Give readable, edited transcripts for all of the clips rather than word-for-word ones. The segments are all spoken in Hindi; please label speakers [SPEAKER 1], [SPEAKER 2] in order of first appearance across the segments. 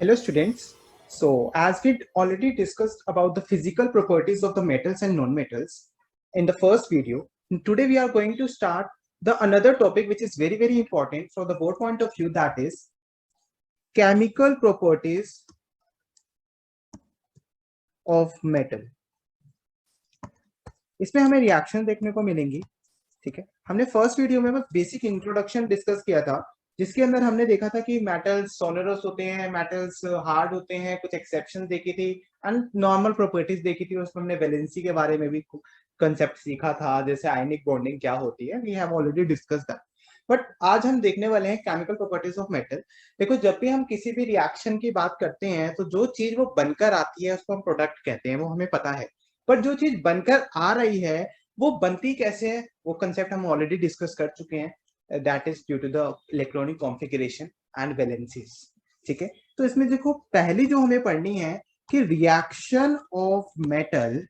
[SPEAKER 1] Hello students. So as we already discussed about the physical properties of the metals and non-metals in the first video, today we are going to start the another topic which is very important for the board point of view, that is chemical properties of metal. इसमें हमें रिएक्शन देखने को मिलेंगी, ठीक है। हमने फर्स्ट वीडियो में बस बेसिक इंट्रोडक्शन डिस्कस किया था, जिसके अंदर हमने देखा था कि मेटल्स सोनरस होते हैं, मेटल्स हार्ड होते हैं, कुछ एक्सेप्शन देखी थी एंड नॉर्मल प्रॉपर्टीज देखी थी। उसमें हमने वैलेंसी के बारे में भी कंसेप्ट सीखा था, जैसे आयनिक बॉन्डिंग क्या होती है, we have already discuss that. But आज हम देखने वाले हैं केमिकल प्रॉपर्टीज ऑफ मेटल। देखो, जब भी हम किसी भी रिएक्शन की बात करते हैं तो जो चीज वो बनकर आती है उसको हम प्रोडक्ट कहते हैं, वो हमें पता है। पर जो चीज बनकर आ रही है वो बनती कैसे है, वो कंसेप्ट हम ऑलरेडी डिस्कस कर चुके हैं। That is due to the electronic configuration and valencies, ठीक है। तो इसमें देखो, पहली जो हमें पढ़नी है कि reaction of metal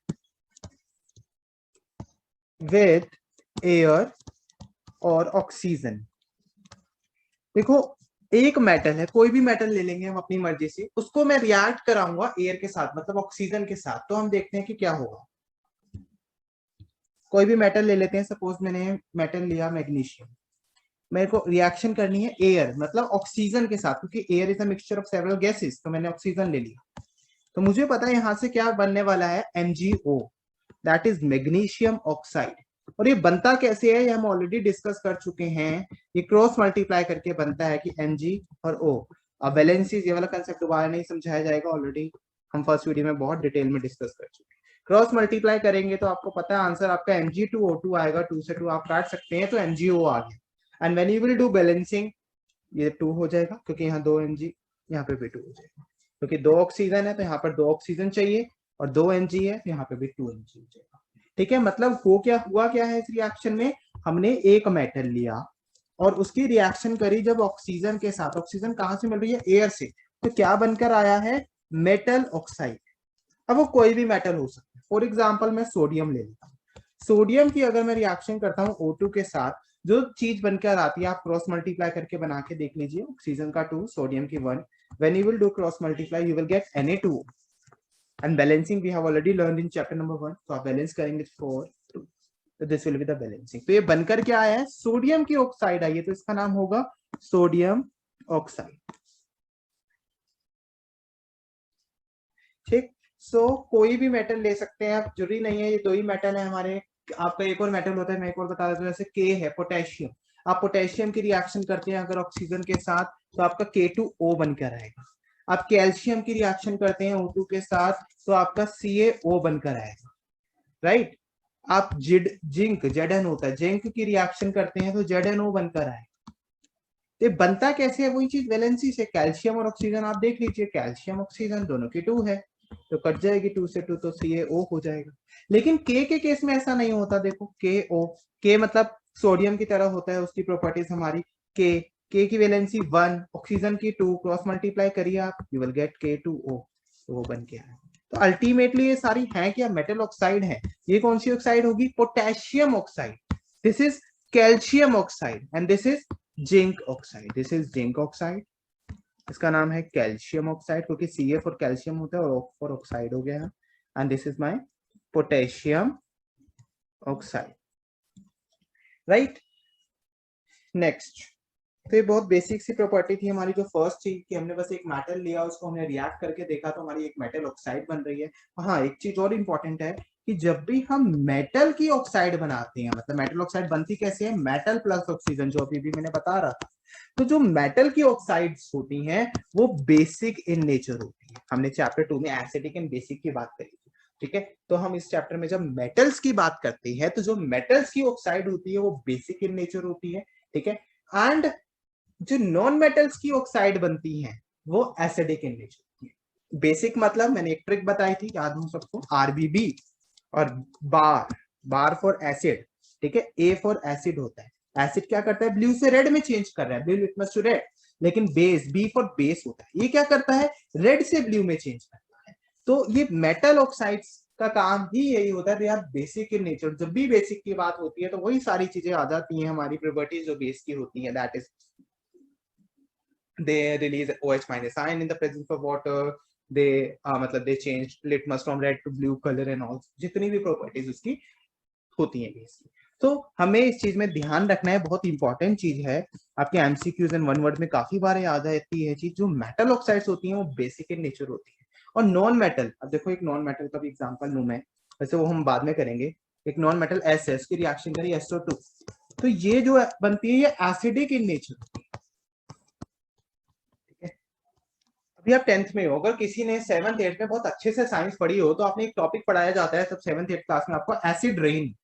[SPEAKER 1] with air और ऑक्सीजन। देखो, एक मेटल है, कोई भी मेटल ले लेंगे हम अपनी मर्जी से, उसको मैं रिएक्ट कराऊंगा एयर के साथ, मतलब ऑक्सीजन के साथ, तो हम देखते हैं कि क्या होगा। कोई भी मेटल ले लेते हैं, सपोज मैंने मेटल लिया मैग्नीशियम, मेरे को रिएक्शन करनी है एयर मतलब ऑक्सीजन के साथ, क्योंकि air is a mixture of several gases, तो मैंने ऑक्सीजन ले लिया। तो मुझे पता है यहां से क्या बनने वाला है, MgO, that is magnesium oxide. और ये बनता कैसे है ये हम ऑलरेडी डिस्कस कर चुके हैं। ये क्रॉस मल्टीप्लाई करके बनता है कि Mg और O। अब वैलेंसीज ये वाला कंसेप्ट दोबारा नहीं समझाया जाएगा, ऑलरेडी हम फर्स्ट वीडियो में बहुत डिटेल में डिस्कस कर चुके हैं। क्रॉस मल्टीप्लाई करेंगे तो आपको पता है आंसर आपका Mg2O2 आएगा, 2 से 2 आप काट सकते हैं, तो MgO आ गया। And when you will do balancing, ये 2 हो जाएगा, क्योंकि यहाँ 2 Mg, यहाँ पे भी 2 हो जाएगा, क्योंकि 2 ऑक्सीजन है तो यहाँ पर 2 ऑक्सीजन चाहिए, और 2 Mg है तो यहाँ पे भी 2 Mg हो जाएगा, ठीक है। मतलब हुआ क्या है इस रिएक्शन में, हमने एक मेटल लिया और उसकी रिएक्शन करी जब ऑक्सीजन के साथ। ऑक्सीजन कहां से मिल रही है, एयर से, तो क्या बनकर आया है, मेटल ऑक्साइड। अब वो कोई भी मेटल हो सकता है, फॉर एग्जाम्पल मैं सोडियम ले लेता हूँ। सोडियम की अगर मैं रिएक्शन करता हूँ O2 के साथ, जो चीज बनकर आती है, आप क्रॉस मल्टीप्लाई करके बना के देख लीजिए, ऑक्सीजन का 2, सोडियम की 1, when you will do cross multiply you will get Na2। And balancing we have already learn in chapter number 1, तो आप बैलेंस करेंगे 4 2, तो this will be the balancing. तो ये बनकर क्या आया है, सोडियम की ऑक्साइड आई है, तो इसका नाम होगा सोडियम ऑक्साइड, ठीक। सो कोई भी मेटल ले सकते हैं आप, जरूरी नहीं है ये 2 ही मेटल है हमारे। आपका एक और मेटल होता है, मैं एक और बता देता हूँ, जैसे के है पोटेशियम। आप पोटेशियम की रिएक्शन करते हैं अगर ऑक्सीजन के साथ, तो आपका K2O बनकर आएगा। आप कैल्शियम की रिएक्शन करते हैं O2 के साथ, तो आपका CaO बनकर आएगा, राइट। आप जिंक Zn होता है, जिंक की रिएक्शन करते हैं तो ZnO बनकर आएगा। ये बनता कैसे है, वही चीज वैलेंसी से। कैल्शियम और ऑक्सीजन आप देख लीजिए, कैल्शियम ऑक्सीजन दोनों की 2 है, तो कट जाएगी 2 से 2, तो CaO हो जाएगा। लेकिन के केस में ऐसा नहीं होता। देखो KO, के मतलब सोडियम की तरह होता है, उसकी प्रॉपर्टीज हमारी के की वैलेंसी 1, ऑक्सीजन की 2, क्रॉस मल्टीप्लाई करिए आप, यू विल गेट K2O, तो वो बन के आया। तो अल्टीमेटली ये सारी है क्या, मेटल ऑक्साइड है। ये कौन सी ऑक्साइड होगी, potassium oxide. This is calcium oxide and this is zinc oxide, this is zinc oxide. इसका नाम है कैल्शियम ऑक्साइड, क्योंकि Ca फॉर कैल्शियम होता है और O फॉर ऑक्साइड हो गया है। And this is my potassium oxide, right. Next, तो ये बहुत बेसिक सी प्रॉपर्टी थी हमारी जो फर्स्ट थी, कि हमने बस एक मेटल लिया, उसको हमने रिएक्ट करके देखा तो हमारी एक मेटल ऑक्साइड बन रही है। हाँ, एक चीज और इंपॉर्टेंट है कि जब भी हम मेटल की ऑक्साइड बनाते हैं, मतलब मेटल ऑक्साइड बनती कैसे है, मेटल प्लस ऑक्सीजन, जो अभी भी मैंने बता रहा था। तो जो मेटल की ऑक्साइड्स होती हैं वो बेसिक इन नेचर होती है। हमने चैप्टर 2 में एसिडिक एंड बेसिक की बात करी थी, ठीक है। तो हम इस चैप्टर में जब मेटल्स की बात करते हैं, तो जो मेटल्स की ऑक्साइड होती है वो बेसिक इन नेचर होती है, ठीक है। एंड जो नॉन मेटल्स की ऑक्साइड बनती हैं वो एसिडिक इन नेचर होती है। बेसिक मतलब मैंने एक ट्रिक बताई थी, याद हो सबको, RBB और बार फॉर एसिड, ठीक है। ए फॉर एसिड होता है, एसिड क्या करता है, ब्लू से रेड में चेंज कर रहा है, ब्लू लिटमस टू रेड। लेकिन बेस, बी फॉर बेस होता है, ये क्या करता है, रेड से ब्लू में चेंज करता है। तो ये मेटल ऑक्साइड्स का काम ही यही होता है, यार बेसिक इन नेचर। जब भी बेसिक की बात होती है तो वही सारी चीजें आ जाती हैं हमारी प्रॉपर्टीज जो बेस की होती है, that is they release OH minus ion in the presence of water, they मतलब they change litmus from red to blue color and all, जितनी भी प्रॉपर्टीज उसकी होती हैं बेसिकली। तो हमें इस चीज में ध्यान रखना है, बहुत इंपॉर्टेंट चीज है, आपके एमसीक्यूज एंड वन वर्ड में काफी बार याद आती है चीज, जो मेटल ऑक्साइड्स होती हैं वो बेसिक इन नेचर होती है। और नॉन मेटल, अब देखो एक नॉन मेटल का भी एग्जांपल लूं मैं, वैसे वो हम बाद में करेंगे। एक नॉन मेटल एस की रिएक्शन करी SO2, तो ये जो बनती है ये एसिडिक इन नेचर होती है। अभी आप 10th में हो, अगर किसी ने 7th 8th में बहुत अच्छे से साइंस पढ़ी हो तो आपने एक टॉपिक पढ़ाया जाता है सब 7th 8th क्लास में आपको, एसिड रेन।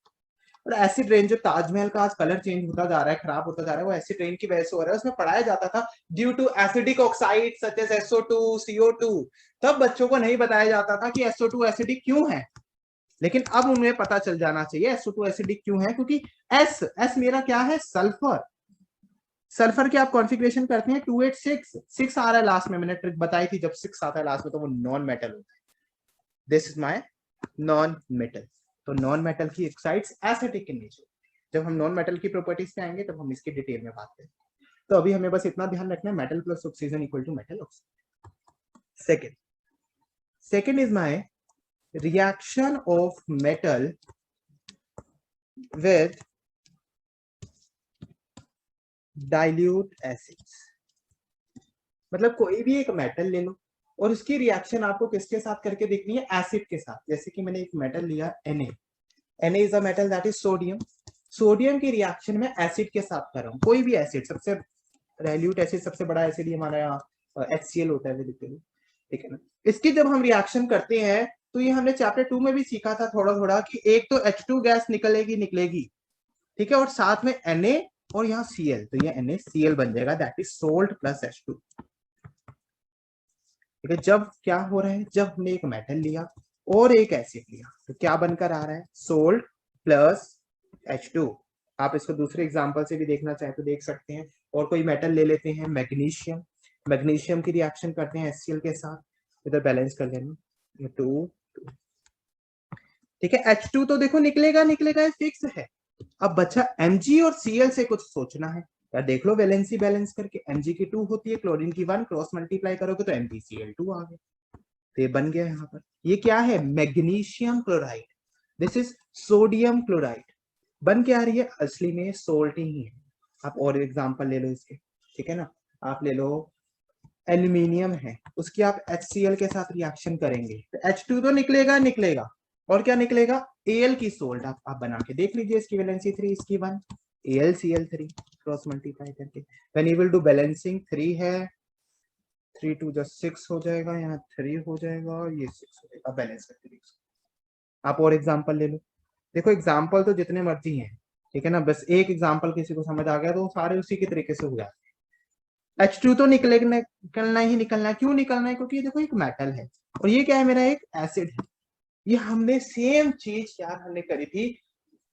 [SPEAKER 1] और एसिड रेन जो ताजमहल का आज कलर चेंज होता जा रहा है, खराब होता जा रहा है, वो एसिड रेन की वजह से हो रहा है। उसमें पढ़ाया जाता था due to acidic oxide such as SO2 CO2। तब बच्चों को नहीं बताया जाता था कि SO2 एसिडिक क्यों है, लेकिन अब उन्हें पता चल जाना चाहिए SO2 एसिडिक क्यों है, क्योंकि एस मेरा क्या है, सल्फर। सल्फर के आप कॉन्फ़िगरेशन करते हैं 286, 6 आ रहा है लास्ट में, मैंने ट्रिक बताई थी, जब 6 आता है लास्ट में तो वो नॉन मेटल होता है। This is my non metal. तो नॉन मेटल की ऑक्साइड्स एसिडिक इन नेचर। जब हम नॉन मेटल की प्रॉपर्टीज पे आएंगे तब हम इसकी डिटेल में बात करेंगे। तो अभी हमें बस इतना ध्यान रखना है, metal plus oxygen equal to metal oxide. Second is my reaction of metal with dilute acids. मतलब कोई भी एक मेटल ले लो और उसकी रिएक्शन आपको किसके साथ करके देखनी है, एसिड के साथ। जैसे कि मैंने एक मेटल लिया Na is a metal that is sodium. Sodium की रिएक्शन में एसिड के साथ कर रहा हूँ, कोई भी एसिड, सबसे डाइल्यूट एसिड सबसे बड़ा एसिड ही हमारा यहाँ HCl होता है, ठीक है ना। इसकी जब हम रिएक्शन करते हैं तो ये हमने चैप्टर 2 में भी सीखा था थोड़ा थोड़ा, कि एक तो H2 गैस निकलेगी, ठीक है, और साथ में Na और यहाँ Cl, तो ये NaCl बन जाएगा, that is salt plus H2। ठीक है, जब क्या हो रहा है, जब हमने एक मेटल लिया और एक एसिड लिया तो क्या बनकर आ रहा है, सोल्ट प्लस H2। आप इसको दूसरे एग्जांपल से भी देखना चाहे तो देख सकते हैं। और कोई मेटल ले लेते हैं, मैग्नीशियम, मैग्नीशियम की रिएक्शन करते हैं HCl के साथ, इधर बैलेंस कर लेना 2, ठीक है। H2 तो देखो निकलेगा फिक्स है। अब बचा Mg और Cl से कुछ सोचना है, या देख लो वैलेंसी बैलेंस करके, Mg की 2 होती है, क्लोरीन की 1, क्रॉस मल्टीप्लाई करोगे तो MgCl2 आ गया, तो ये बन गया यहाँ पर। ये क्या है, magnesium chloride, this is sodium chloride, बन के आ रही है, असली में सोल्ट ही है। आप और एग्जांपल ले लो इसके, ठीक है ना, आप ले लो एल्यूमिनियम है, उसकी आप HCl के साथ रिएक्शन करेंगे तो H2 तो निकलेगा, और क्या निकलेगा, Al की सोल्ट। आप बना के देख लीजिए, इसकी वैलेंसी 3, इसकी 1, AlCl3 क्रॉस मल्टीप्लाई करके, when you will do balancing 3 है, 3 2 6 हो जाएगा, यहाँ 3 हो जाएगा, ये 6 हो जाएगा, बैलेंस करके देखो। आप और एग्जांपल ले लो, देखो एग्जांपल तो जितने मर्जी हैं, ठीक है ना, बस एक एग्जांपल किसी को समझ आ गया तो सारे उसी के तरीके से हो जाते हैं। H2 तो निकलना ही निकलना है, क्यों निकलना है, क्योंकि देखो एक मेटल है और ये क्या है, मेरा एक एसिड है। ये हमने सेम चीज यार हमने करी थी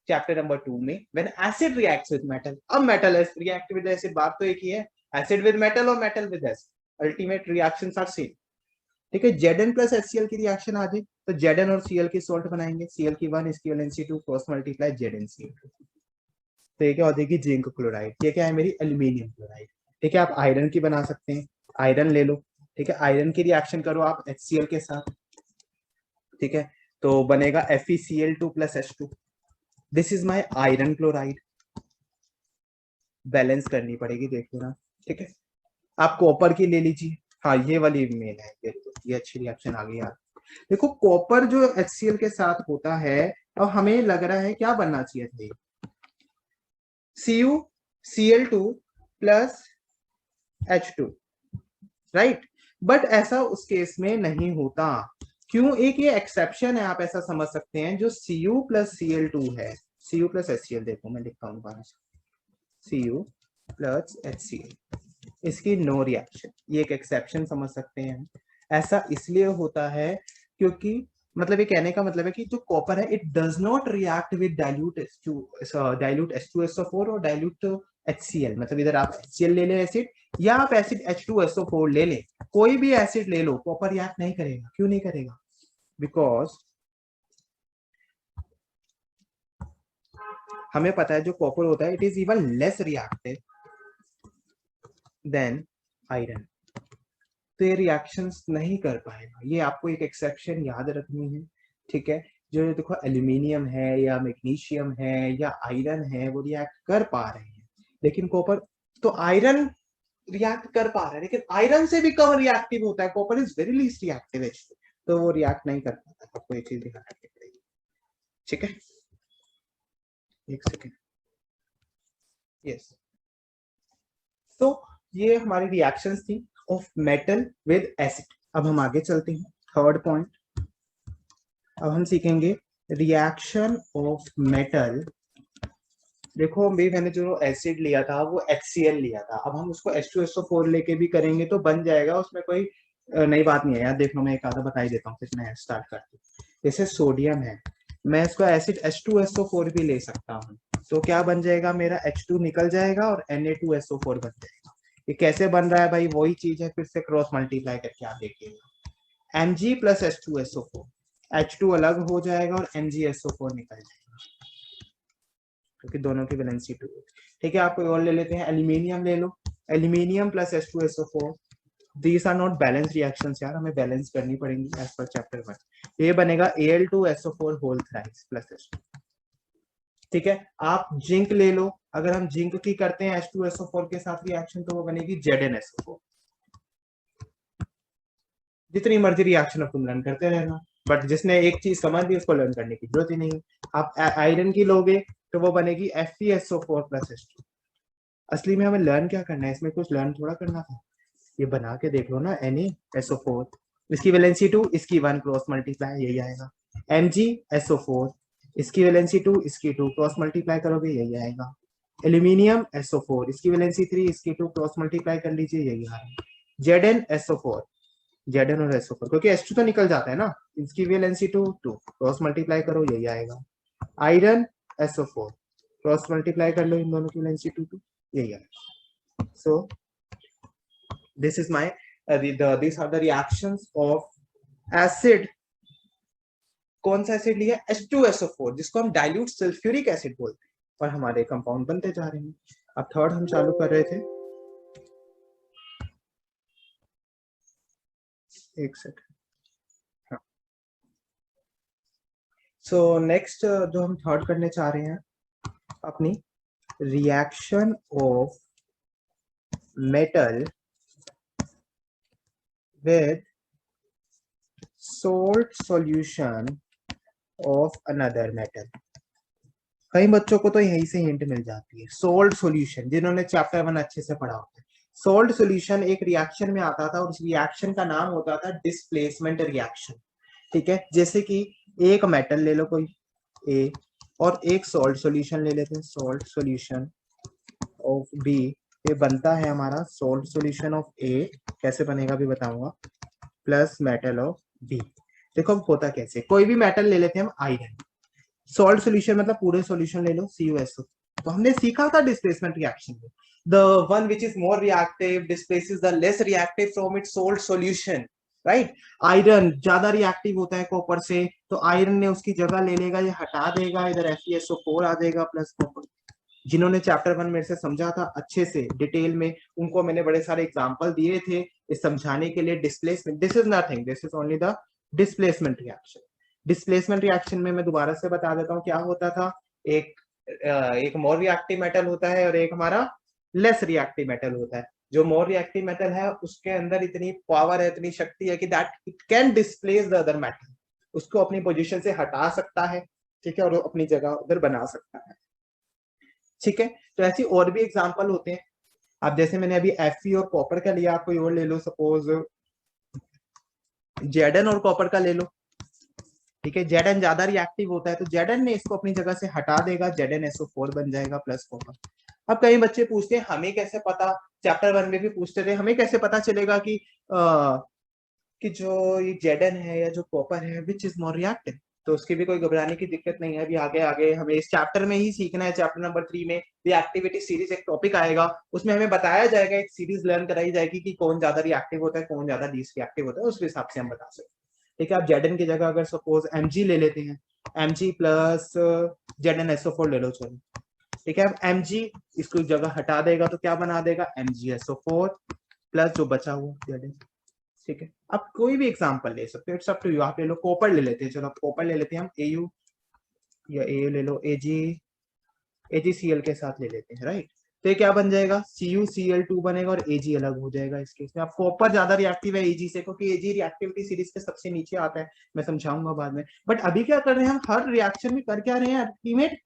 [SPEAKER 1] चैप्टर नंबर 2 में, when acid reacts with metal. अब मेटल रिएक्ट विद एसिड, बात तो एक ही है, एसिड विद मेटल और metal with acid, ultimate reactions are same, ठीक है। Zn प्लस HCl की रिएक्शन आ जाए तो Zn और Cl की सोल्ट बनाएंगे, Cl की 1, इसकी वैलेंसी 2, क्रॉस मल्टीप्लाई ZnCl2, तो ये क्या हो जाएगी, जिंक क्लोराइड। ये क्या है, मेरी एल्यूमिनियम क्लोराइड, ठीक है। आप आयरन की बना सकते हैं, आयरन ले लो, ठीक है, आयरन की रिएक्शन करो आप HCl के साथ, ठीक है, तो बनेगा FeCl2 plus H2, this is my iron chloride. Balance करनी पड़ेगी, देख लेना, ठीक है। आप कॉपर की ले लीजिए, हाँ ये वाली मेन है, ये अच्छी रिएक्शन आ गई यार। देखो कॉपर जो HCl के साथ होता है, अब हमें लग रहा है क्या बनना चाहिए था, CuCl2 plus H2, right, but ऐसा उस केस में नहीं होता। क्यों, एक ये एक्सेप्शन है, आप ऐसा समझ सकते हैं, जो Cu प्लस Cl2 है, Cu प्लस HCl, देखो मैं लिखता हूँ दोबारा, Cu प्लस HCl, इसकी नो रिएक्शन, ये एक एक्सेप्शन समझ सकते हैं। ऐसा इसलिए होता है क्योंकि, मतलब ये कहने का मतलब है कि जो कॉपर है, it does not react with dilute H2SO4 और डाइल्यूट HCl, मतलब इधर आप HCl ले लें एसिड, या आप एसिड H2SO4 ले लें, कोई भी एसिड ले लो, कॉपर रिएक्ट नहीं करेगा। क्यों नहीं करेगा, बिकॉज हमें पता है जो कॉपर होता है, it is even less reactive than iron, तो ये रिएक्शंस नहीं कर पाएगा। ये आपको एक एक्सेप्शन याद रखनी है, ठीक है। जो ये देखो एल्यूमिनियम है या मैग्नीशियम है या आयरन है वो रिएक्ट कर पा रहे हैं, लेकिन कॉपर, तो आयरन रिएक्ट कर पा रहा है लेकिन आयरन से भी कम रिएक्टिव होता है, copper is very least reactive H2, तो वो रिएक्ट नहीं कर पाता। आपको ये चीज ध्यान रखनी पड़ेगी, ठीक है। एक सेकेंड, यस। तो ये हमारी रिएक्शंस थी ऑफ मेटल विद एसिड। अब हम आगे चलते हैं, थर्ड पॉइंट। अब हम सीखेंगे रिएक्शन ऑफ मेटल। देखो भी मैंने जो एसिड लिया था वो HCl लिया था, अब हम उसको H2SO4 लेके भी करेंगे तो बन जाएगा, उसमें कोई नई बात नहीं है यार। देख लो मैं एक आधा बता ही देता हूँ, फिर मैं स्टार्ट करती हूँ। जैसे सोडियम है, मैं इसको एसिड H2SO4 भी ले सकता हूँ, तो क्या बन जाएगा मेरा, H2 निकल जाएगा और Na2SO4 बन जाएगा। ये कैसे बन रहा है भाई, वही चीज है, फिर से क्रॉस मल्टीप्लाई करके आप देखिएगा। Mg प्लस H2SO4, H2 अलग हो जाएगा और MgSO4 निकल जाएगा, क्योंकि दोनों की वैलेंसी 2। ठीक है, आप कोई और ले लेते हैं, एल्यूमिनियम ले लो, aluminium plus H2SO4, these are not balance reactions यार, हमें बैलेंस करनी पड़ेंगी एज पर चैप्टर 1। ये बनेगा Al2SO4 whole thrice plus H2। ठीक है, आप जिंक ले लो, अगर हम जिंक की करते हैं H2SO4 के साथ रिएक्शन तो वो बनेगी ZnSO4। जितनी मर्जी रिएक्शन अब तुम लर्न करते रहना, बट जिसने एक चीज समझ ली उसको लर्न करने की जरूरत ही नहीं। आप आयरन की लोगे तो वो बनेगी FeSO4 प्लस H2। असली में हमें लर्न क्या करना है, इसमें कुछ लर्न थोड़ा करना था, ये बना के देख लो ना, NaSO4, इसकी वैलेंसी 2, इसकी 1, क्रॉस मल्टीप्लाई यही आएगा। MgSO4, इसकी वैलेंसी 2, इसकी 2, क्रॉस मल्टीप्लाई करोगे यही आएगा। एल्यूमिनियम SO4, इसकी वैलेंसी 3, इसकी 2, क्रॉस मल्टीप्लाई कर लीजिए यही आएगा। ZnSO4, Zn और SO4, क्योंकि H2 तो निकल जाता है ना, इसकी वैलेंसी 2, 2, क्रॉस मल्टीप्लाई करो यही आएगा। आयरन SO4, क्रॉस मल्टीप्लाई कर लो इन दोनों की वैलेंसी 2, 2, यही आएगा। सो this is my these are the reactions of acid। कौन सा एसिड लिया, H2SO4, जिसको हम डाइल्यूट सल्फ्यूरिक एसिड बोलते हैं, और हमारे कंपाउंड बनते जा रहे हैं। अब थर्ड हम चालू कर रहे थे, एक सेकंड, हाँ। सो नेक्स्ट जो हम थर्ड करने चाह रहे हैं अपनी, reaction of metal with salt solution of another metal। कई बच्चों को तो यहीं से हिंट मिल जाती है, सोल्ट सॉल्यूशन, जिन्होंने चैप्टर 1 अच्छे से पढ़ा होता है। सोल्ट सॉल्यूशन एक रिएक्शन में आता था और उस रिएक्शन का नाम होता था डिस्प्लेसमेंट रिएक्शन। ठीक है, जैसे कि एक मेटल ले लो कोई A और एक सॉल्ट सॉल्यूशन ले लेते हैं, सॉल्ट सॉल्यूशन ऑफ B, ये बनता है हमारा सॉल्ट सॉल्यूशन ऑफ A, कैसे बनेगा भी बताऊंगा, प्लस मेटल ऑफ B। देखो अब होता कैसे, कोई भी मेटल ले लेते हैं हम, आयरन, सॉल्ट सॉल्यूशन मतलब पूरे सॉल्यूशन ले लो CuSO, तो हमने सीखा था डिस्प्लेसमेंट रिएक्शन में, the one which is more reactive displaces the less reactive from its salt solution, right. Iron ज्यादा रिएक्टिव होता है कॉपर से, तो आयरन ने उसकी जगह ले लेगा, ये हटा देगा, इधर FeSO4 आ जाएगा प्लस कॉपर। जिन्होंने चैप्टर 1 मेरे से समझा था अच्छे से डिटेल में, उनको मैंने बड़े सारे एग्जांपल दिए थे इस समझाने के लिए। Displacement, this is nothing, this is only the displacement reaction. Displacement reaction में मैं दोबारा से बता देता हूँ क्या होता था, एक मोर रिएक्टिव मेटल होता है और एक हमारा लेस रिएक्टिव मेटल होता है। जो मोर रिएक्टिव मेटल है उसके अंदर इतनी पावर है, इतनी शक्ति है कि that it can displace the other metal, उसको अपनी पोजीशन से हटा सकता है, ठीक है, और अपनी जगह उधर बना सकता है। ठीक है, तो ऐसी और भी एग्जांपल होते हैं। अब जैसे मैंने अभी Fe और कॉपर का लिया, आप कोई और ले लो, सपोज Zn और कॉपर का ले लो। ठीक है, Zn ज्यादा रिएक्टिव होता है तो Zn ने इसको अपनी जगह से हटा देगा, ZnSO4 बन जाएगा प्लस कॉपर। अब कई बच्चे पूछते हैं हमें कैसे पता, चैप्टर 1 में भी पूछते थे, हमें कैसे पता चलेगा कि जो ये Zn है या जो कॉपर है विच इज मोर रिएक्टिव। तो उसकी भी कोई घबराने की दिक्कत नहीं है, अभी आगे आगे हमें इस चैप्टर में ही सीखना है। चैप्टर नंबर 3 में रिएक्टिविटी सीरीज एक टॉपिक आएगा, उसमें हमें बताया जाएगा, एक सीरीज लर्न कराई जाएगी कि कौन ज्यादा रिएक्टिव होता है, कौन ज्यादा लीस्ट रिएक्टिव होता है, उस हिसाब से हम बता सकते हैं। ठीक है, आप Zn की जगह अगर सपोज Mg ले लेते हैं, Mg प्लस ZnSO4 ले लो, चलो ठीक है। अब Mg इसको जगह हटा देगा तो क्या बना देगा, MgSO4 प्लस जो बचा हुआ Zn, ठीक है। अब कोई भी एग्जांपल ले सकते हो, इट्स अप टू यू। आप ले लो कॉपर ले लेते हैं, चलो कॉपर ले लेते हैं हम, Au या ए ले लो, AgCl के साथ ले लेते हैं, राइट। तो ये क्या बन जाएगा, CuCl2 बनेगा और Ag अलग हो जाएगा। इस केस में आप कॉपर ज्यादा रिएक्टिव है Ag से, क्योंकि Ag रिएक्टिविटी सीरीज के सबसे नीचे आता है, मैं समझाऊंगा बाद में। बट अभी क्या कर रहे हैं हम, हर रिएक्शन में कर क्या रहे हैं ultimate,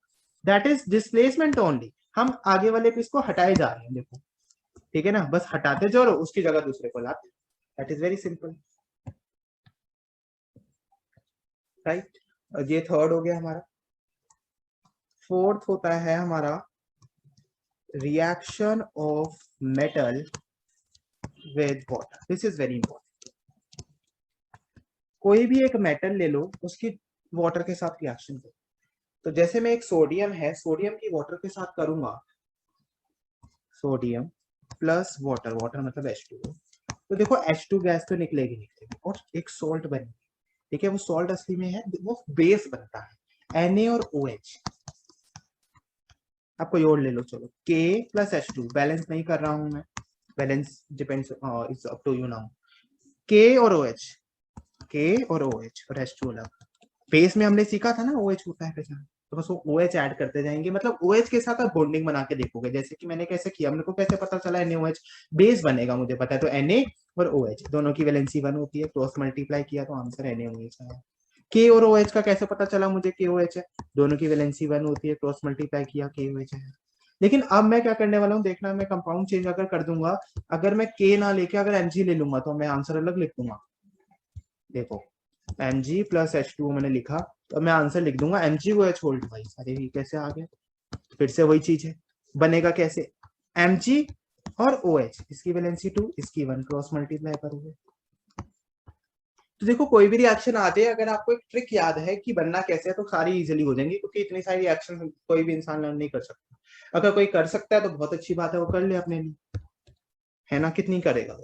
[SPEAKER 1] that is displacement only. हम आगे वाले को इसको हटाए जा रहे हैं, देखो, ठीक है ना, बस हटाते जाओ, उसकी जगह दूसरे को लाते, that is very simple, right. और ये थर्ड हो गया हमारा। फोर्थ होता है हमारा reaction of metal with water. This is very important. कोई भी एक मेटल ले लो, उसकी वाटर के साथ रिएक्शन करो। तो जैसे मैं एक सोडियम है, सोडियम की वाटर के साथ करूंगा, सोडियम प्लस वाटर, वाटर मतलब H2O, तो देखो H2 गैस तो निकलेगी और एक सॉल्ट बनेगी, ठीक है। वो सॉल्ट असली में है, वो बेस बनता है Na और OH। आप कोई और ले लो, चलो K प्लस H2, बैलेंस नहीं कर रहा हूं मैं, balance depends it's up to you now. K और OH और H2 अलग। बेस में हमने सीखा था ना OH होता है पहचान, तो बस वो OH ऐड करते जाएंगे, मतलब OH के साथ आप बॉन्डिंग बना के देखोगे, जैसे कि मैंने कैसे किया, मेरे को कैसे पता चला NaOH बेस बनेगा, मुझे पता है। तो Na और OH दोनों की वैलेंसी 1 होती है, क्रॉस मल्टीप्लाई किया तो आंसर NaOH आया। K और OH का कैसे पता चला मुझे, KOH है, दोनों की वैलेंसी 1 होती है, क्रॉस मल्टीप्लाई किया, KOH है। लेकिन अब मैं क्या करने वाला हूँ, देखना, मैं कंपाउंड चेंज अगर कर दूंगा, अगर मैं K ना लेके अगर Mg ले लूंगा तो मैं आंसर अलग लिख दूंगा। देखो Mg प्लस H2O मैंने लिखा, तो मैं आंसर लिख दूंगा MgOH होल्ड वाइज। अरे ये कैसे आ गया, फिर से वही चीज है, बनेगा कैसे, Mg और OH, इसकी वैलेंसी 2, इसकी 1, क्रॉस मल्टीप्लाई करोगे। तो देखो कोई भी रिएक्शन आते हैं, अगर आपको एक ट्रिक याद है कि बनना कैसे है, तो सारी इजीली हो जाएंगी, क्योंकि इतनी सारी रिएक्शन कोई भी इंसान लर्न नहीं कर सकता। अगर कोई कर सकता है तो बहुत अच्छी बात है, वो कर ले अपने लिए, है ना, कितनी करेगा।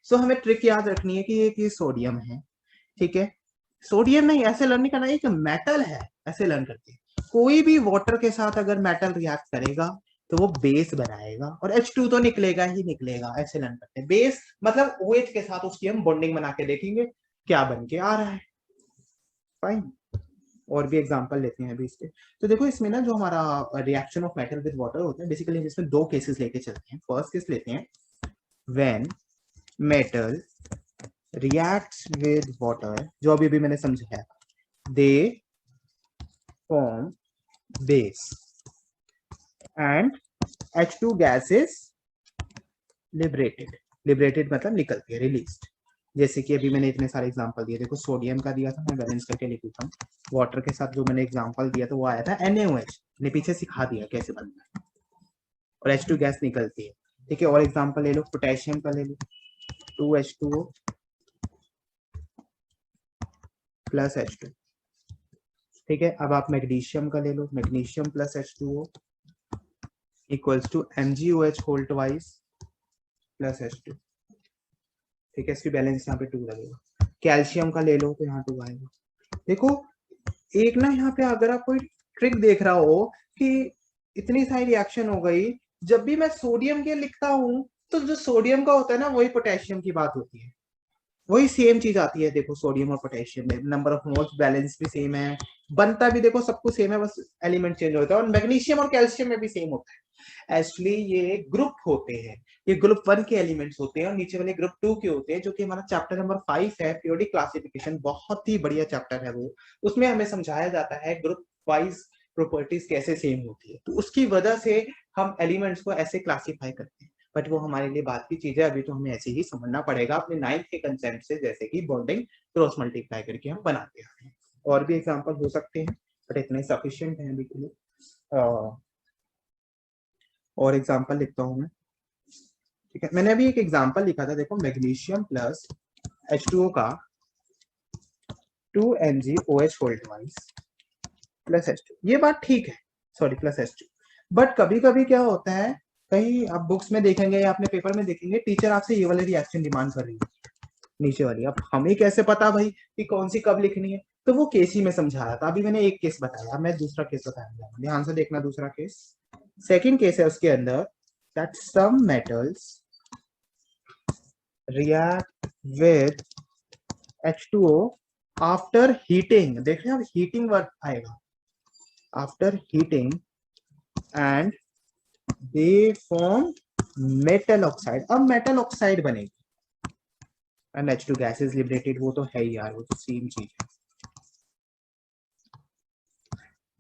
[SPEAKER 1] सो हमें ट्रिक याद रखनी है कि ये सोडियम है, ठीक है। सोडियम नहीं, ऐसे लर्न नहीं करना, एक मेटल है, ऐसे लर्न करते हैं। कोई भी वाटर के साथ अगर मेटल रिएक्ट करेगा तो वो बेस बनाएगा, और H2 तो निकलेगा ही निकलेगा, ऐसे लर्न करते हैं। बेस मतलब OH के साथ उसकी हम बॉन्डिंग बना के देखेंगे क्या बन के आ रहा है, फाइन। और भी एग्जांपल लेते हैं अभी इसके। तो देखो इसमें ना जो हमारा reaction of metal with water होता है, बेसिकली हम इसमें दो केसेस लेके चलते हैं। फर्स्ट केस लेते हैं, when metal reacts with water, जो अभी भी मैंने समझाया, they form base and H2 gas is liberated मतलब निकलती है, released। जैसे कि अभी मैंने इतने सारे एग्जांपल दिए, देखो सोडियम का दिया था, मैं बैलेंस करके लिख देता हूँ। वाटर के साथ जो मैंने एग्जांपल दिया था वो आया था NaOH, ने पीछे सिखा दिया कैसे बनता है, और H2 गैस निकलती है, ठीक है। और एग्जांपल ले लो, पोटेशियम का ले लो, 2H2O प्लस H2, ठीक है। अब आप मैग्नीशियम का ले लो, magnesium plus H2O equals to MgOH whole twice plus H2, ठीक है। इसकी बैलेंस यहाँ पे 2 लगेगा। कैल्शियम का ले लो तो यहाँ 2 आएगा। देखो एक ना यहाँ पे अगर आप कोई ट्रिक देख रहा हो कि इतनी सारी रिएक्शन हो गई, जब भी मैं सोडियम के लिखता हूँ तो जो सोडियम का होता है ना वही पोटेशियम की बात होती है, वही सेम चीज आती है। देखो सोडियम और पोटेशियम में नंबर ऑफ मोल्स, बैलेंस भी सेम है, बनता भी देखो सब कुछ सेम है, बस एलिमेंट चेंज होता है। और मैग्नीशियम और कैल्शियम में भी सेम होता है। एक्चुअली ये ग्रुप होते हैं, ये ग्रुप 1 के एलिमेंट्स होते हैं, और नीचे वाले ग्रुप 2 के होते हैं, जो कि हमारा चैप्टर नंबर 5 है, पीरियोडिक क्लासिफिकेशन। बहुत ही बढ़िया चैप्टर है वो, उसमें हमें समझाया जाता है ग्रुप वाइज प्रॉपर्टीज कैसे सेम होती है, तो उसकी वजह से हम एलिमेंट्स को ऐसे क्लासिफाई करते हैं। बट वो हमारे लिए बात की चीज है, अभी तो हमें ऐसे ही समझना पड़ेगा अपने 9th के कंसेप्ट से, जैसे कि बॉन्डिंग क्रॉस मल्टीप्लाई करके हम बनाते हैं। और भी एग्जांपल हो सकते हैं, बट इतने सफिशिएंट हैं अभी के लिए। और एग्जांपल लिखता हूं मैं, ठीक है। मैंने अभी एक एग्जांपल लिखा था, देखो मैग्नीशियम प्लस H2O का 2MgOH whole twice plus H2, ये बात ठीक है, सॉरी प्लस H2। बट कभी कभी क्या होता है, कहीं आप बुक्स में देखेंगे या अपने पेपर में देखेंगे, टीचर आपसे ये वाली रिएक्शन डिमांड कर रही है, नीचे वाली। अब हमें कैसे पता भाई कि कौन सी कब लिखनी है, तो वो केस ही में समझाया था। अभी मैंने एक केस बताया, मैं दूसरा केस बताऊंगा, ध्यान से देखना। दूसरा केस, सेकंड केस है उसके अंदर, that some metals react with H2O after heating, देख रहे हैं अब हीटिंग वर्ड आएगा, after heating and they form metal oxide, अब मेटल ऑक्साइड बनेगी and H2 gas is liberated, वो तो है ही यार, वो तो सेम चीज है।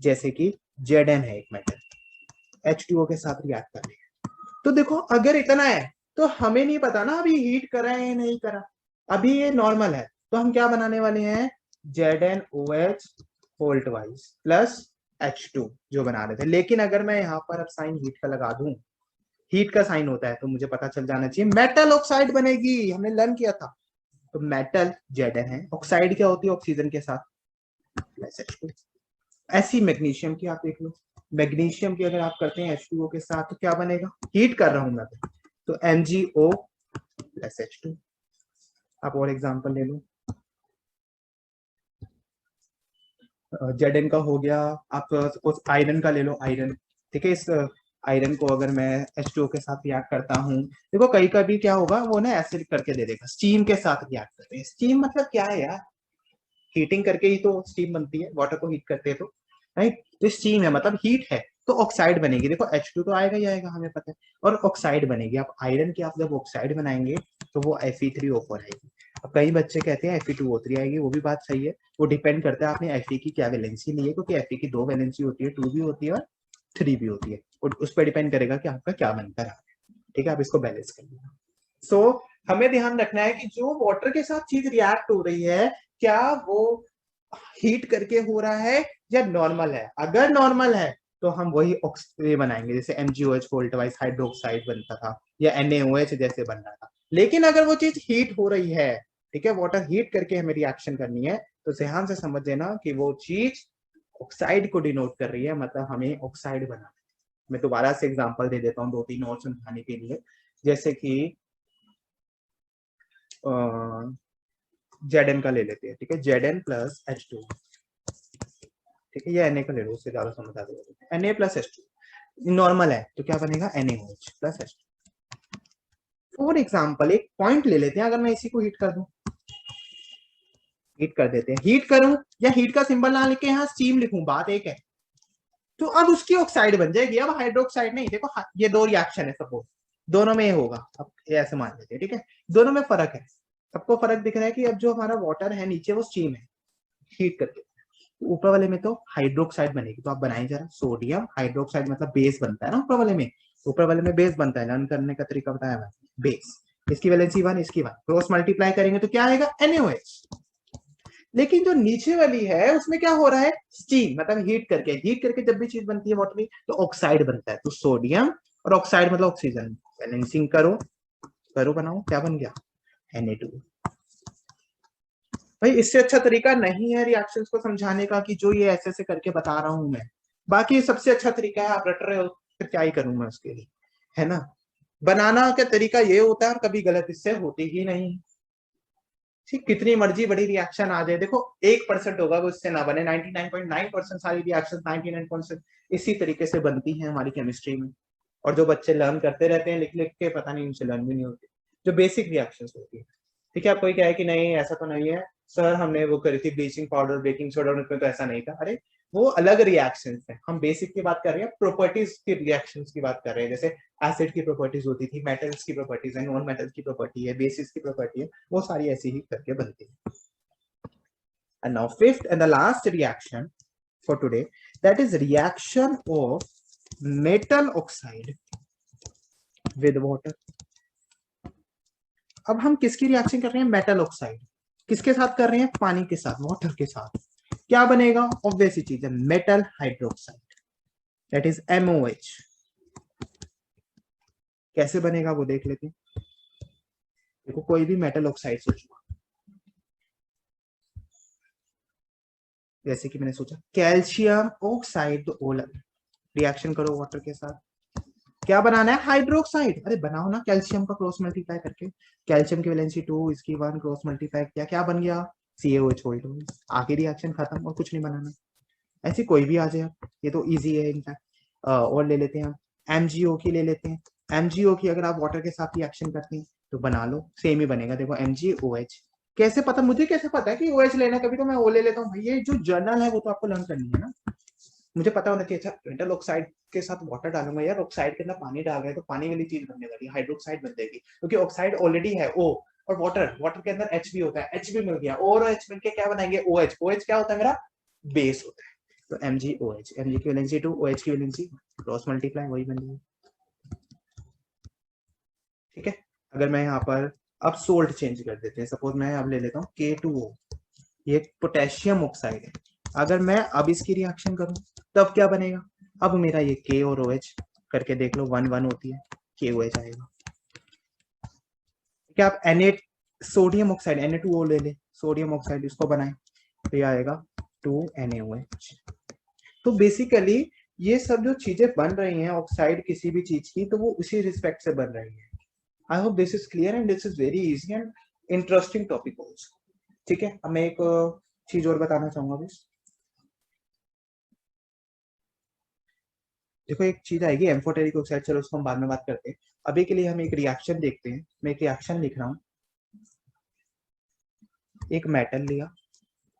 [SPEAKER 1] जैसे कि Zn है एक मेटल, H2O के साथ रिएक्ट कर रही है, तो देखो अगर इतना है तो हमें नहीं पता ना अभी हीट करा है या नहीं करा, अभी ये नॉर्मल है तो हम क्या बनाने वाले हैं, ZnOH whole twice plus H2 जो बना रहे थे। लेकिन अगर मैं यहाँ पर अब साइन हीट का लगा दूं, हीट का साइन होता है तो मुझे पता चल जाना चाहिए मेटल ऑक्साइड बनेगी, हमने लर्न किया था। तो मेटल Zn है, ऑक्साइड क्या होती है ऑक्सीजन के साथ प्लस H2। ऐसी मैग्नीशियम की आप देख लो, मैग्नीशियम की अगर आप करते हैं H2O के साथ तो क्या बनेगा, हीट कर रहा हूं मैं तो MgO प्लस H2। आप और एग्जांपल ले लो, Zn का हो गया, आप सपोज आयरन का ले लो, आयरन, ठीक है, इस आयरन को अगर मैं H2O के साथ रिएक्ट करता हूँ, देखो कहीं कभी क्या होगा वो ना एसिड करके दे देगा, स्टीम के साथ रिएक्ट करते हैं। स्टीम मतलब क्या है यार, हीटिंग करके ही तो स्टीम बनती है, वाटर को हीट करते हैं तो, राइट, तो स्टीम है मतलब हीट है तो ऑक्साइड बनेगी, देखो H2 तो आएगा ही आएगा हमें पता है, और ऑक्साइड बनेगी। आप आयरन की आप जब ऑक्साइड बनाएंगे तो वो Fe3O4 आएगी। अब कई बच्चे कहते हैं Fe2O3 आएगी, वो भी बात सही है, वो डिपेंड करता है आपने Fe की क्या वैलेंसी ली है, क्योंकि Fe की 2 वैलेंसी होती है, 2 भी होती है और 3 भी होती है, और उस पर डिपेंड करेगा कि आपका क्या बनता है, ठीक है, आप इसको बैलेंस कर लीजिए। सो हमें ध्यान रखना है कि जो वाटर के साथ चीज रिएक्ट हो रही है क्या वो हीट करके हो रहा है या नॉर्मल है। अगर नॉर्मल है तो हम वही ये बनाएंगे, जैसे MgOH वोल्ट वाइज हाइड्रोक्साइड बनता था या NaOH जैसे बन रहा था। लेकिन अगर वो चीज हीट हो रही है, ठीक है, वाटर हीट करके हमें रिएक्शन करनी है, तो ध्यान से समझ लेना कि वो चीज ऑक्साइड को डिनोट कर रही है, मतलब हमें ऑक्साइड बनाना है। मैं दोबारा से एग्जांपल दे देता हूँ 2-3 और समझाने के लिए, जैसे कि Zn का ले लेते हैं, ठीक है, Zn प्लस H2, ठीक है, ये Na का ले लो, उससे ज्यादा समझ आ जाएगा। Na प्लस H2 नॉर्मल है तो क्या बनेगा, NaOH plus H2। For example एक पॉइंट ले लेते हैं, अगर मैं इसी को हीट कर दूं, हीट कर देते हैं, हीट करूं या हीट का सिंबल ना लिखे यहाँ स्टीम लिखूं, बात एक है, तो अब उसकी ऑक्साइड बन जाएगी, अब हाइड्रोक्साइड नहीं। देखो ये दो रिएक्शन है, सपोज दोनों में ये होगा, अब ये ऐसे मान लेते हैं, ठीक है, दोनों में फर्क है, सबको फर्क दिख रहा है कि अब जो हमारा वाटर है नीचे वो स्टीम है, हीट करके, ऊपर वाले में तो हाइड्रोक्साइड बनेगी। तो आप बनाए जरा, सोडियम हाइड्रोक्साइड मतलब बेस बनता है ना ऊपर वाले में, ऊपर वाले में बेस बनता है, लर्न करने का तरीका बताया मैंने, बेस, इसकी वैलेंसी 1 इसकी 1, क्रॉस मल्टीप्लाई करेंगे तो क्या आएगा, NaOH। लेकिन जो नीचे वाली है उसमें क्या हो रहा है, स्टीम मतलब हीट करके, हीट करके जब भी चीज बनती है वाटर में तो ऑक्साइड बनता है, तो सोडियम और ऑक्साइड मतलब ऑक्सीजन, बैलेंसिंग करो करो बनाओ, क्या बन गया, Na2। भाई इससे अच्छा तरीका नहीं है रिएक्शंस को समझाने का कि जो ये ऐसे ऐसे करके बता रहा हूं मैं, बाकी सबसे अच्छा तरीका है, आप रट रहे हो फिर क्या ही करूं मैं उसके लिए, है ना। बनाना का तरीका ये होता है और कभी गलत इससे होती ही नहीं, ठीक, कितनी मर्जी बड़ी रिएक्शन आ जाए, देखो 1% होगा वो इससे ना बने, 99.9% सारी रिएक्शन 99% इसी तरीके से बनती है हमारी केमिस्ट्री में। और जो बच्चे लर्न करते रहते हैं लिख लिख के, पता नहीं उनसे लर्न भी नहीं होती, जो बेसिक रिएक्शन होती है, ठीक है। आप कोई कहे कि नहीं ऐसा तो नहीं है सर, हमने वो करी थी ब्लीचिंग पाउडर बेकिंग सोडा, उनमें तो ऐसा नहीं था, अरे वो अलग रिएक्शंस है, हम बेसिक की बात कर रहे हैं, प्रॉपर्टीज की रिएक्शंस की बात कर रहे हैं, जैसे एसिड की प्रॉपर्टीज होती थी, मेटल्स की प्रॉपर्टीज है, नॉन मेटल्स की प्रॉपर्टी है, बेसिस की प्रॉपर्टी है, वो सारी ऐसी ही करके बनती है। And now fifth and the last reaction for today, that is reaction of metal oxide with water। अब हम किसकी रिएक्शन कर रहे हैं, मेटल ऑक्साइड, किसके साथ कर रहे हैं, पानी के साथ, वाटर के साथ, क्या बनेगा, ऑब्वियस ही चीज है, metal hydroxide, that is MOH। कैसे बनेगा वो देख लेते हैं। देखो कोई भी मेटल ऑक्साइड सोचो, जैसे कि मैंने सोचा कैल्शियम ऑक्साइड, तो ओ रिएक्शन करो वाटर के साथ, क्या बनाना है, हाइड्रोक्साइड, अरे बनाओ ना, कैल्शियम का क्रॉस मल्टीप्लाई करके, कैल्शियम की वैलेंसी 2 इसकी 1, क्रॉस मल्टीप्लाई किया, क्या बन गया, CaOH होल्ड, आगे रिएक्शन खत्म, और कुछ नहीं बनाना, ऐसी कोई भी आ जाए, ये तो इजी है इनफैक्ट। और ले लेते हैं हम MgO की, ले लेते हैं MgO की, अगर आप वाटर के साथ रिएक्शन करते हैं तो बना लो, सेम ही बनेगा। देखो MgOH, कैसे पता, मुझे कैसे पता है कि OH लेना है? कभी तो मैं O ले लेता हूँ भाई। ये जो जर्नल है वो तो आपको लर्न करनी है ना, मुझे पता होना चाहिए। अच्छा, मेटल ऑक्साइड के साथ वाटर डालूंगा यार, ऑक्साइड के अंदर पानी डाल रहे हैं तो पानी वाली चीज बनने वाली है, हाइड्रोक्साइड बन जाएगी, क्योंकि ऑक्साइड ऑलरेडी है O, और वाटर, वाटर के अंदर H भी होता है, H भी मिल गया, और H मिलके क्या बनाएंगे OH, OH क्या होता है मेरा बेस होता है। तो MgOH, Mg की वैलेंसी 2, OH की वैलेंसी क्रॉस मल्टीप्लाई वही बन गई। ठीक है, अगर मैं यहाँ पर अब सोल्ट चेंज कर देते हैं, सपोज मैं अब ले लेता हूँ K2O, ये पोटेशियम ऑक्साइड है। अगर मैं अब इसकी रिएक्शन करूं तब क्या बनेगा? अब मेरा ये K और OH करके देख लो, 1 1 होती है, KOH आएगा। क्या आप Na सोडियम ऑक्साइड Na2O ले ले, सोडियम ऑक्साइड इसको बनाए तो ये आएगा 2NaOH। तो बेसिकली ये सब जो चीजें बन रही हैं ऑक्साइड किसी भी चीज की, तो वो उसी रिस्पेक्ट से बन रही है। I hope this is clear and this is very easy and interesting topic also. ठीक है, अब मैं एक चीज और बताना चाहूंगा बस। देखो एक चीज आएगी एम्फोटेरिक ऑक्साइड, चलो उसको हम बाद में बात करते हैं। अभी के लिए हम एक रिएक्शन देखते हैं। मैं एक रिएक्शन लिख रहा हूँ, एक मेटल लिया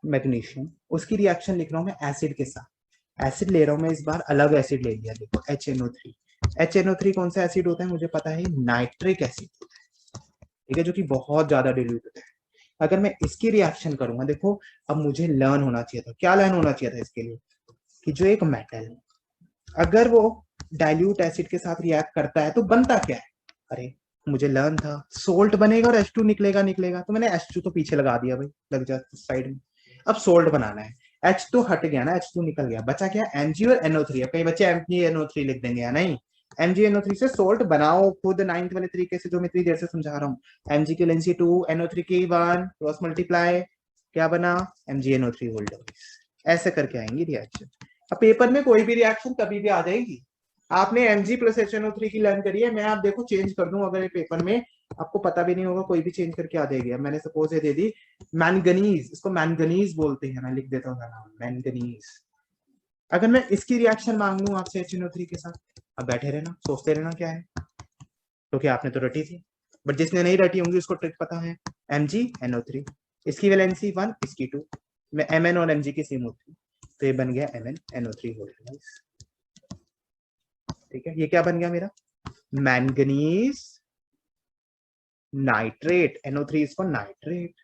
[SPEAKER 1] मैग्नीशियम, उसकी रिएक्शन लिख रहा हूँ मैं एसिड के साथ। एसिड ले रहा हूँ मैं इस बार, अलग एसिड ले लिया, देखो HNO3। HNO3 कौन सा एसिड होता है मुझे पता है, नाइट्रिक एसिड होता है, ठीक है, जो कि बहुत ज्यादा डिल्यूट होता है। अगर मैं इसकी रिएक्शन करूंगा, देखो अब मुझे लर्न होना चाहिए था, क्या लर्न होना चाहिए था इसके लिए, कि जो एक मेटल है अगर वो डाइल्यूट एसिड के साथ रिएक्ट करता है तो बनता क्या है। अरे मुझे लर्न था सोल्ट बनेगा और H2 निकलेगा, तो मैंने H2 तो पीछे लगा दिया भाई, लग जा साइड में। अब सोल्ट बनाना है, H तो हट गया ना, H2 निकल गया, बचा क्या Mg और NO3। अब कई बच्चे MgNO3 लिख देंगे या नहीं, MgNO3 से सोल्ट बनाओ खुद 9th वाले तरीके से जो मैं इतनी देर से समझा रहा हूँ। Mg की वैलेंसी 2, NO3 की 1, क्रॉस मल्टीप्लाई, क्या बना MgNO3 होल्डर। ऐसे करके आएंगी रिएक्शन। अब पेपर में कोई भी रिएक्शन कभी भी आ जाएगी। आपने Mg प्लस HNO3 की लर्न करी है, मैं आप देखो चेंज कर दूं अगर ये पेपर में, आपको पता भी नहीं होगा, कोई भी चेंज करके आ जाएगी। अब मैंने सपोज ये दे दी मैंगनीज, इसको मैंगनीज बोलते हैं, मैं लिख देता हूँ नाम मैंगनीज। अगर मैं इसकी रिएक्शन मांग लूं आपसे HNO3 के साथ, अब बैठे रहना सोचते रहना क्या है, क्योंकि आपने तो रटी थी, बट जिसने नहीं रटी होंगी उसको ट्रिक पता है। MgNO3, इसकी वैलेंसी 1, इसकी 2, मैं Mn और Mg की सेम होती है, तो ये बन गया MnNO3 होल्डर। ठीक है, ये क्या बन गया मेरा मैंगनीज नाइट्रेट, NO3 इसको नाइट्रेट,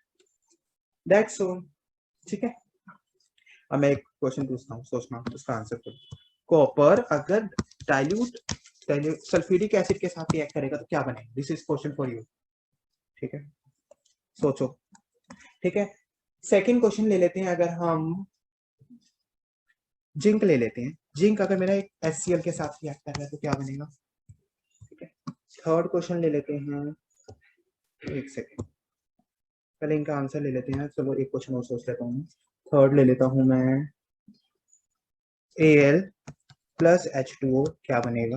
[SPEAKER 1] दैट्स ऑल। ठीक है, अब मैं एक क्वेश्चन पूछता हूँ, सोचना उसका आंसर करो। कॉपर अगर डाइल्यूट सल्फ्यूरिक एसिड के साथ रिएक्ट करेगा तो क्या बनेगा, this is question for you. ठीक है, सोचो। ठीक है, सेकंड क्वेश्चन ले लेते हैं, अगर हम जिंक ले लेते हैं, जिंक अगर मेरा एक HCl के साथ रिएक्ट कर रहा है तो क्या बनेगा। ठीक है, थर्ड क्वेश्चन ले लेते हैं, एक सेकेंड पहले इनका आंसर ले लेते हैं, चलो एक क्वेश्चन और सोच लेता हूँ। थर्ड ले लेता हूँ मैं, Al प्लस H2O क्या बनेगा,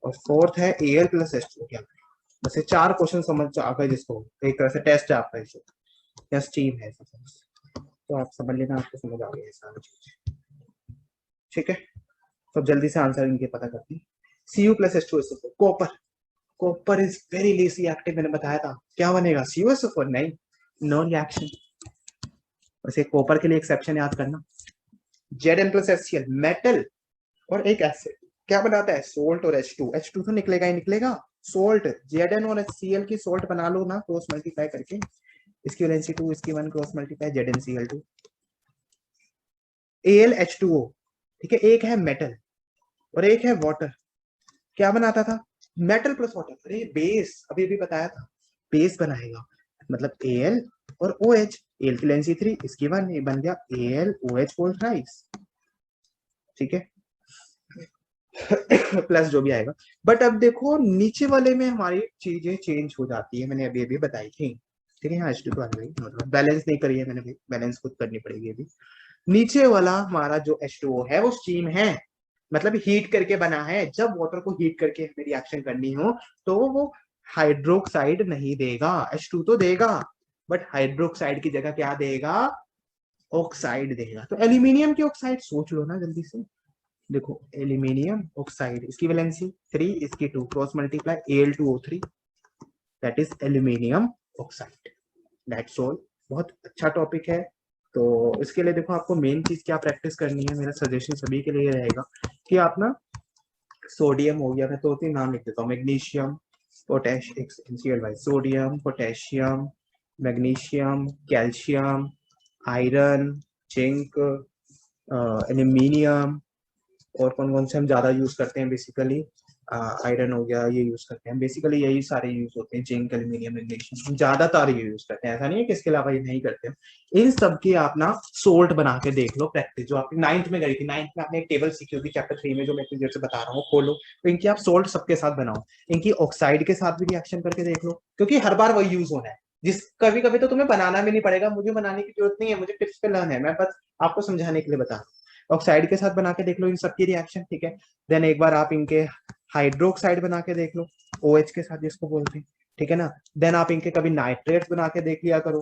[SPEAKER 1] और फोर्थ है Al प्लस H2O क्या बनेगा। बस ये 4 क्वेश्चन समझ आ गए, जिसको एक तरह से टेस्ट है आपका, इसे या स्टीम है तो आप समझ लेना, आपको समझ आ गया सारी चीज। ठीक है, तो जल्दी से आंसर इनके पता करते हैं। Cu plus H2SO4, copper, copper is very less reactive, मैंने बताया था, क्या बनेगा CuSO4, नहीं, नो रिएक्शन। वैसे कॉपर के लिए एक्सेप्शन याद करना, Zn प्लस HCl मेटल और एक एसिड क्या बनाता है सोल्ट और H2, H2 तो निकलेगा ही निकलेगा, सोल्ट Zn और HCl की सोल्ट बना लो ना क्रॉस मल्टीप्लाई करके, इसकी वैलेंसी 2, इसकी 1, क्रॉस मल्टीप्लाई ZnCl2, AlH2O। ठीक है, एक है मेटल और एक है वाटर, क्या बनाता था मेटल प्लस वाटर, अरे बेस, अभी भी बताया था, बेस बनाएगा, मतलब Al और OH, Al की लेंसी 3, इसकी 1, ये बन गया AlOH फोल्ड राइस। ठीक है प्लस जो भी आएगा, बट अब देखो नीचे वाले में हमारी चीजें चेंज हो जाती है, मैंने अभी अभी बताई थी। ठीक है, यहाँ H2 आ गई, मतलब बैलेंस नहीं करी है मैंने, बैलेंस खुद करनी पड़ेगी अभी। नीचे वाला हमारा जो H2O है वो स्टीम है, मतलब हीट करके बना है, जब वाटर को हीट करके हमें रिएक्शन करनी हो तो वो हाइड्रोक्साइड नहीं देगा, H2 तो देगा, बट हाइड्रोक्साइड की जगह क्या देगा, ऑक्साइड देगा। तो एल्यूमिनियम की ऑक्साइड सोच लो ना जल्दी से, देखो एल्यूमिनियम ऑक्साइड, इसकी वैलेंसी 3, इसकी 2, cross multiply Al2O3, that is aluminium oxide. That's all. बहुत अच्छा टॉपिक है। तो इसके लिए देखो आपको मेन चीज क्या प्रैक्टिस करनी है, मेरा सजेशन सभी के लिए रहेगा कि आप ना सोडियम हो गया, मैं तो तीन नाम लिख देता हूँ, magnesium, potassium, sodium, potassium, magnesium, calcium, iron, zinc, aluminium, और कौन कौन से हम ज्यादा यूज करते हैं बेसिकली, आयरन हो गया, ये यूज करते हैं बेसिकली, यही सारे यूज होते हैं, जिंक, एल्यूमिनियम, मैग्नीशियम, हम ज्यादातर ये यूज करते हैं, ऐसा नहीं है कि इसके अलावा ये नहीं करते हैं। इन सब की आप ना सोल्ट बना के देख लो, प्रैक्टिस जो आपकी 9th में करी थी, 9th में आपने एक टेबल सीखी होगी चैप्टर 3 में, जो मैं जैसे बता रहा हूँ, खोलो तो इनकी आप सोल्ट सबके साथ बनाओ, इनकी ऑक्साइड के साथ भी रिएक्शन करके देख लो, क्योंकि हर बार वही यूज होना है, जिस कभी कभी तो तुम्हें बनाना भी नहीं पड़ेगा, मुझे बनाने की जरूरत नहीं है, मुझे टिप्स पे लर्न है, मैं बस आपको समझाने के लिए बता रहा हूँ। ऑक्साइड के साथ बना के देख लो इन सबकी रिएक्शन, ठीक है। देन एक बार आप इनके हाइड्रोक्साइड बना के देख लो, OH के साथ जिसको बोलते हैं, ठीक है ना। देन आप इनके कभी नाइट्रेट्स बना के देख लिया करो,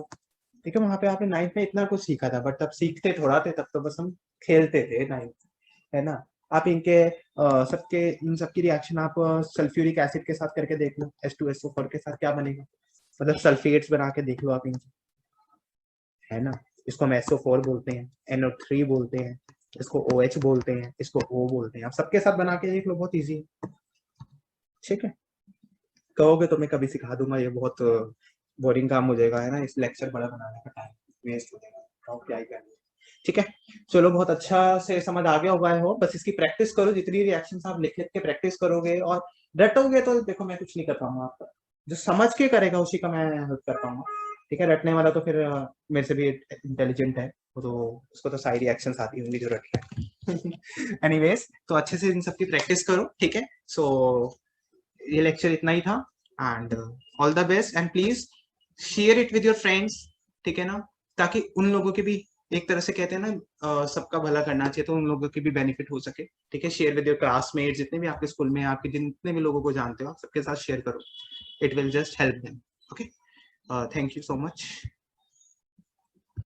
[SPEAKER 1] ठीक है। वहां पे आपने 9th में इतना कुछ सीखा था, बट तब सीखते थोड़ा थे, तब तो बस हम खेलते थे 9th, है ना। आप इनके सबके इन सबकी रिएक्शन आप सल्फ्यूरिक एसिड के साथ करके देख लो, H2SO4 के साथ क्या बनेगा, मतलब सल्फेट्स बना के देख लो आप इनके, है ना। इसको हम SO4 बोलते हैं, NO3 बोलते हैं, इसको OH बोलते हैं, इसको O बोलते हैं, आप सबके साथ बना के देख लो, बहुत इजी है, ठीक है। कहोगे तो मैं कभी सिखा दूंगा, ये बहुत बोरिंग काम हो जाएगा, है ना, इस लेक्चर बड़ा बनाने का टाइम वेस्ट हो जाएगा, तो क्या ही करना, ठीक है। चलो बहुत अच्छा से समझ आ गया होगा हो, बस इसकी प्रैक्टिस करो, जितनी रिएक्शंस आप लिख लिख के प्रैक्टिस करोगे और रटोगे तो देखो मैं कुछ नहीं कर पाऊंगा आपका, जो समझ के करेगा उसी का मैं हेल्प कर पाऊंगा, ठीक है। रटने वाला तो फिर मेरे से भी इंटेलिजेंट है वो, तो उसको तो सारी रिएक्शंस आती होंगी जो रट है। एनीवेज, तो अच्छे से इन सबकी प्रैक्टिस करो, ठीक है। सो ये लेक्चर इतना ही था, and all the best, and please share it with your friends, ठीक है ना, ताकि उन लोगों के भी, एक तरह से कहते हैं ना सबका भला करना चाहिए, तो उन लोगों की भी बेनिफिट हो सके, ठीक है। शेयर विद योर क्लासमेट, जितने भी आपके स्कूल में आपके जितने भी लोगों को जानते हो, सबके साथ शेयर करो, it will just help them, okay. Thank you so much.